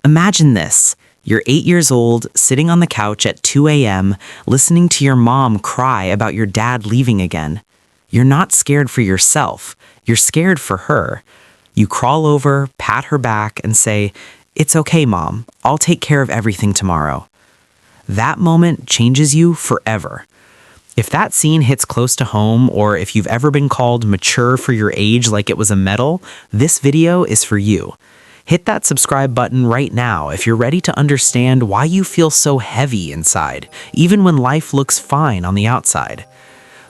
Imagine this. You're 8 years old, sitting on the couch at 2 a.m., listening to your mom cry about your dad leaving again. You're not scared for yourself. You're scared for her. You crawl over, pat her back, and say, "It's okay, Mom. I'll take care of everything tomorrow." That moment changes you forever. If that scene hits close to home, or if you've ever been called mature for your age like it was a medal, this video is for you. Hit that subscribe button right now if you're ready to understand why you feel so heavy inside, even when life looks fine on the outside.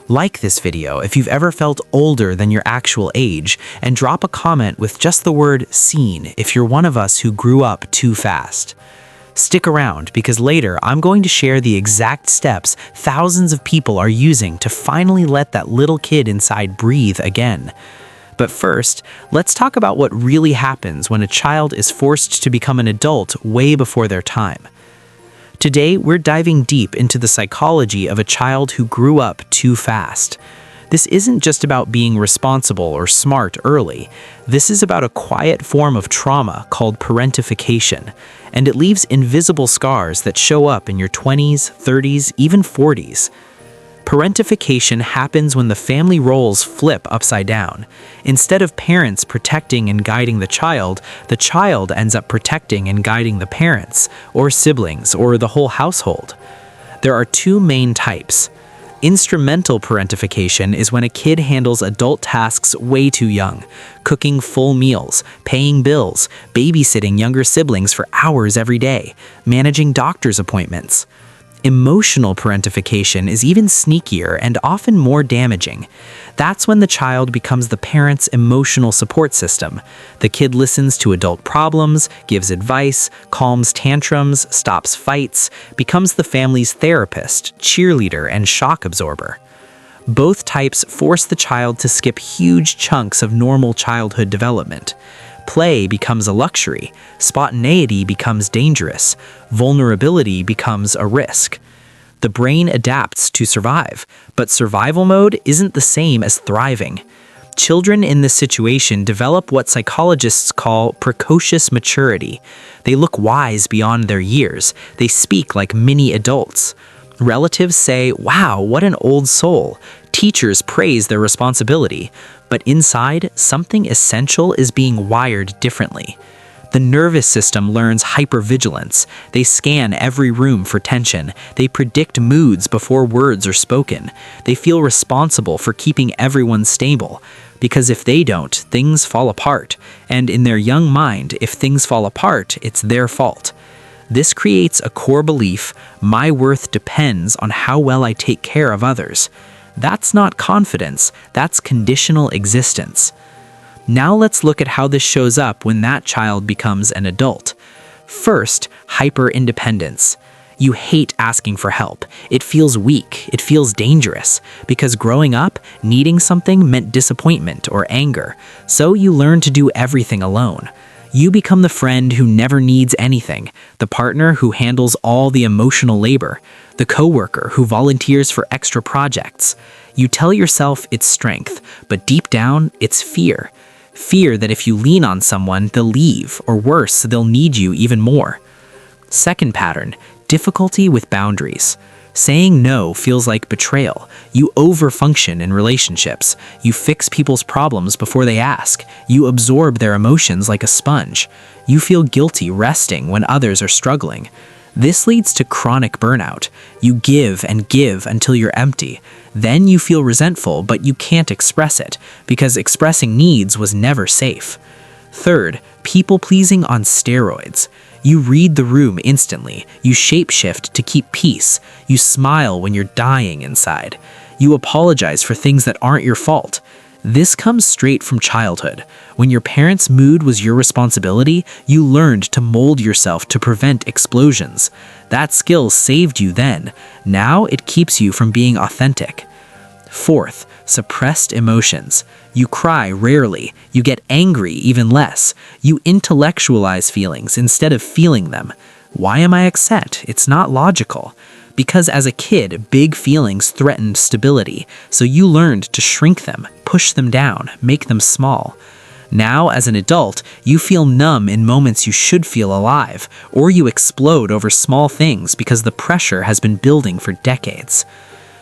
Like this video if you've ever felt older than your actual age, and drop a comment with just the word "seen" if you're one of us who grew up too fast. Stick around because later I'm going to share the exact steps thousands of people are using to finally let that little kid inside breathe again. But first, let's talk about what really happens when a child is forced to become an adult way before their time. Today, we're diving deep into the psychology of a child who grew up too fast. This isn't just about being responsible or smart early. This is about a quiet form of trauma called parentification, and it leaves invisible scars that show up in your 20s, 30s, even 40s. Parentification happens when the family roles flip upside down. Instead of parents protecting and guiding the child ends up protecting and guiding the parents, or siblings, or the whole household. There are two main types. Instrumental parentification is when a kid handles adult tasks way too young, cooking full meals, paying bills, babysitting younger siblings for hours every day, managing doctor's appointments. Emotional parentification is even sneakier and often more damaging. That's when the child becomes the parent's emotional support system. The kid listens to adult problems, gives advice, calms tantrums, stops fights, becomes the family's therapist, cheerleader, and shock absorber. Both types force the child to skip huge chunks of normal childhood development. Play becomes a luxury, spontaneity becomes dangerous, vulnerability becomes a risk. The brain adapts to survive, but survival mode isn't the same as thriving. Children in this situation develop what psychologists call precocious maturity. They look wise beyond their years. They speak like mini adults. Relatives say, "Wow, what an old soul." Teachers praise their responsibility. But inside, something essential is being wired differently. The nervous system learns hypervigilance. They scan every room for tension. They predict moods before words are spoken. They feel responsible for keeping everyone stable. Because if they don't, things fall apart. And in their young mind, if things fall apart, it's their fault. This creates a core belief: my worth depends on how well I take care of others. That's not confidence, that's conditional existence. Now let's look at how this shows up when that child becomes an adult. First, hyper-independence. You hate asking for help. It feels weak, it feels dangerous, because growing up, needing something meant disappointment or anger, so you learn to do everything alone. You become the friend who never needs anything, the partner who handles all the emotional labor, the coworker who volunteers for extra projects. You tell yourself it's strength, but deep down, it's fear. Fear that if you lean on someone, they'll leave, or worse, they'll need you even more. Second pattern, difficulty with boundaries. Saying no feels like betrayal. You overfunction in relationships. You fix people's problems before they ask. You absorb their emotions like a sponge. You feel guilty resting when others are struggling. This leads to chronic burnout. You give and give until you're empty. Then you feel resentful, but you can't express it, because expressing needs was never safe. Third, people-pleasing on steroids. You read the room instantly. You shapeshift to keep peace. You smile when you're dying inside. You apologize for things that aren't your fault. This comes straight from childhood. When your parents' mood was your responsibility, you learned to mold yourself to prevent explosions. That skill saved you then. Now it keeps you from being authentic. Fourth, suppressed emotions. You cry rarely. You get angry even less. You intellectualize feelings instead of feeling them. Why am I upset? It's not logical. Because as a kid, big feelings threatened stability, so you learned to shrink them, push them down, make them small. Now, as an adult, you feel numb in moments you should feel alive, or you explode over small things because the pressure has been building for decades.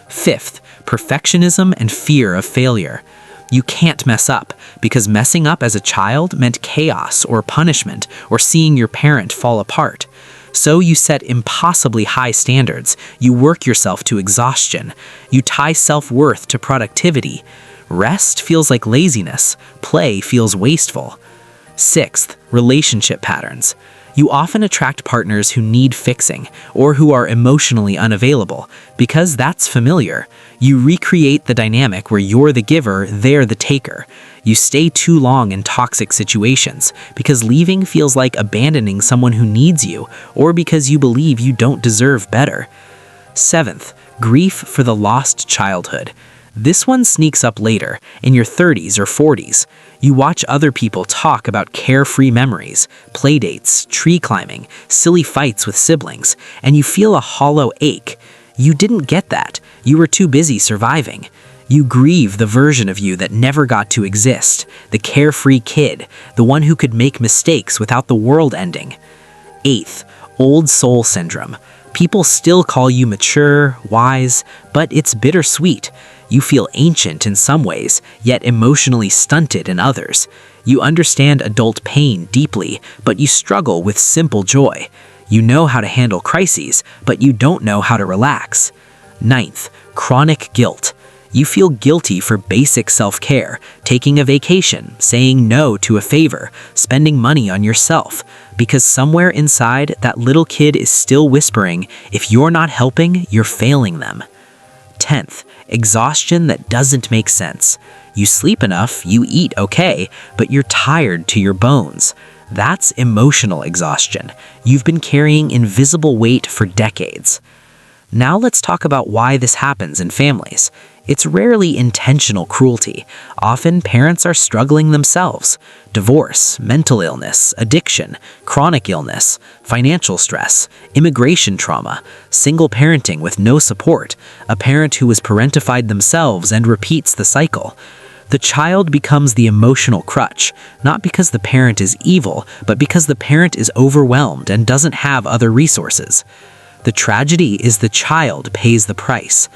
Fifth, perfectionism and fear of failure. You can't mess up, because messing up as a child meant chaos or punishment or seeing your parent fall apart. So you set impossibly high standards, you work yourself to exhaustion, you tie self-worth to productivity. Rest feels like laziness, play feels wasteful. Sixth, relationship patterns. You often attract partners who need fixing or who are emotionally unavailable because that's familiar. You recreate the dynamic where you're the giver, they're the taker. You stay too long in toxic situations because leaving feels like abandoning someone who needs you or because you believe you don't deserve better. Seventh, grief for the lost childhood. This one sneaks up later, in your 30s or 40s. You watch other people talk about carefree memories, playdates, tree climbing, silly fights with siblings, and you feel a hollow ache. You didn't get that. You were too busy surviving. You grieve the version of you that never got to exist, the carefree kid, the one who could make mistakes without the world ending. Eighth, old soul syndrome. People still call you mature, wise, but it's bittersweet. You feel ancient in some ways, yet emotionally stunted in others. You understand adult pain deeply, but you struggle with simple joy. You know how to handle crises, but you don't know how to relax. Ninth, chronic guilt. You feel guilty for basic self-care, taking a vacation, saying no to a favor, spending money on yourself, because somewhere inside, that little kid is still whispering, if you're not helping, you're failing them. 10th, exhaustion that doesn't make sense. You sleep enough, you eat okay, but you're tired to your bones. That's emotional exhaustion. You've been carrying invisible weight for decades. Now let's talk about why this happens in families. It's rarely intentional cruelty. Often parents are struggling themselves. Divorce, mental illness, addiction, chronic illness, financial stress, immigration trauma, single parenting with no support, a parent who was parentified themselves and repeats the cycle. The child becomes the emotional crutch, not because the parent is evil, but because the parent is overwhelmed and doesn't have other resources. The tragedy is the child pays the price.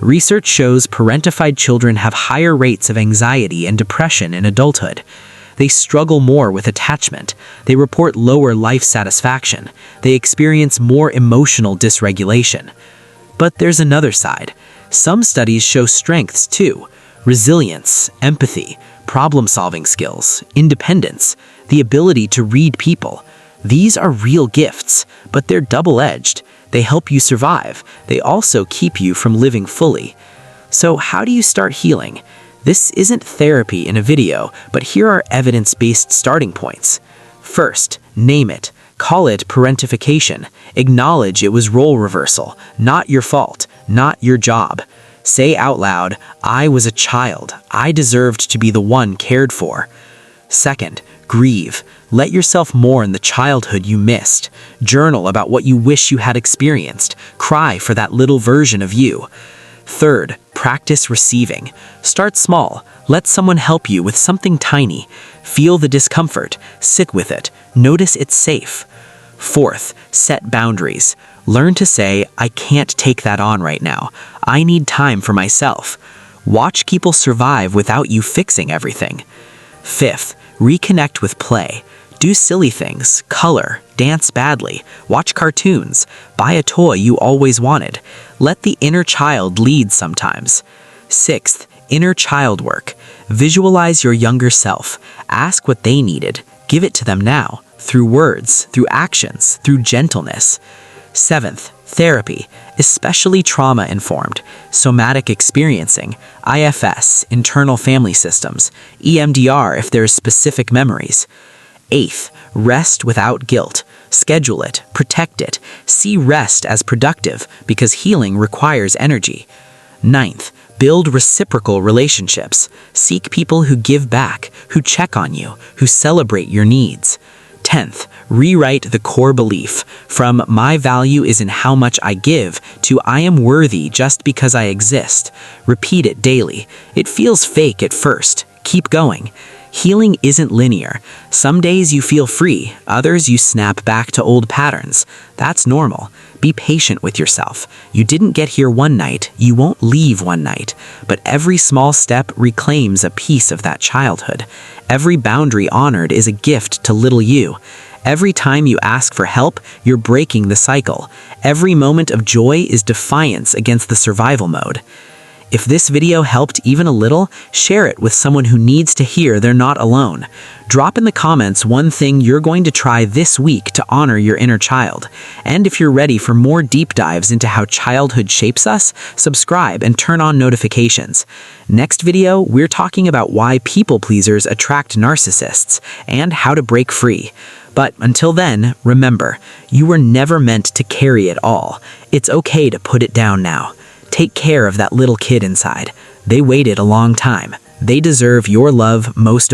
Research shows parentified children have higher rates of anxiety and depression in adulthood. They struggle more with attachment. They report lower life satisfaction. They experience more emotional dysregulation. But there's another side. Some studies show strengths too. Resilience, empathy, problem-solving skills, independence, the ability to read people. These are real gifts, but they're double-edged. They help you survive. They also keep you from living fully. So how do you start healing? This isn't therapy in a video, but here are evidence-based starting points. First, name it. Call it parentification. Acknowledge it was role reversal, not your fault, not your job. Say out loud, I was a child. I deserved to be the one cared for. Second, grieve. Let yourself mourn the childhood you missed. Journal about what you wish you had experienced. Cry for that little version of you. Third, practice receiving. Start small. Let someone help you with something tiny. Feel the discomfort. Sit with it. Notice it's safe. Fourth, set boundaries. Learn to say, I can't take that on right now. I need time for myself. Watch people survive without you fixing everything. Fifth, reconnect with play. Do silly things, color, dance badly, watch cartoons, buy a toy you always wanted. Let the inner child lead sometimes. Sixth, inner child work. Visualize your younger self. Ask what they needed. Give it to them now, through words, through actions, through gentleness. Seventh, therapy, especially trauma-informed, somatic experiencing, IFS, internal family systems, EMDR if there's specific memories. Eighth, rest without guilt. Schedule it, protect it, see rest as productive because healing requires energy. Ninth, build reciprocal relationships. Seek people who give back, who check on you, who celebrate your needs. 10th, rewrite the core belief from my value is in how much I give to I am worthy just because I exist. Repeat it daily. It feels fake at first. Keep going. Healing isn't linear. Some days you feel free, others you snap back to old patterns. That's normal. Be patient with yourself. You didn't get here one night, you won't leave one night. But every small step reclaims a piece of that childhood. Every boundary honored is a gift to little you. Every time you ask for help, you're breaking the cycle. Every moment of joy is defiance against the survival mode. If this video helped even a little, share it with someone who needs to hear they're not alone. Drop in the comments one thing you're going to try this week to honor your inner child. And if you're ready for more deep dives into how childhood shapes us, subscribe and turn on notifications. Next video, we're talking about why people pleasers attract narcissists and how to break free. But until then, remember, you were never meant to carry it all. It's okay to put it down now. Take care of that little kid inside. They waited a long time. They deserve your love most of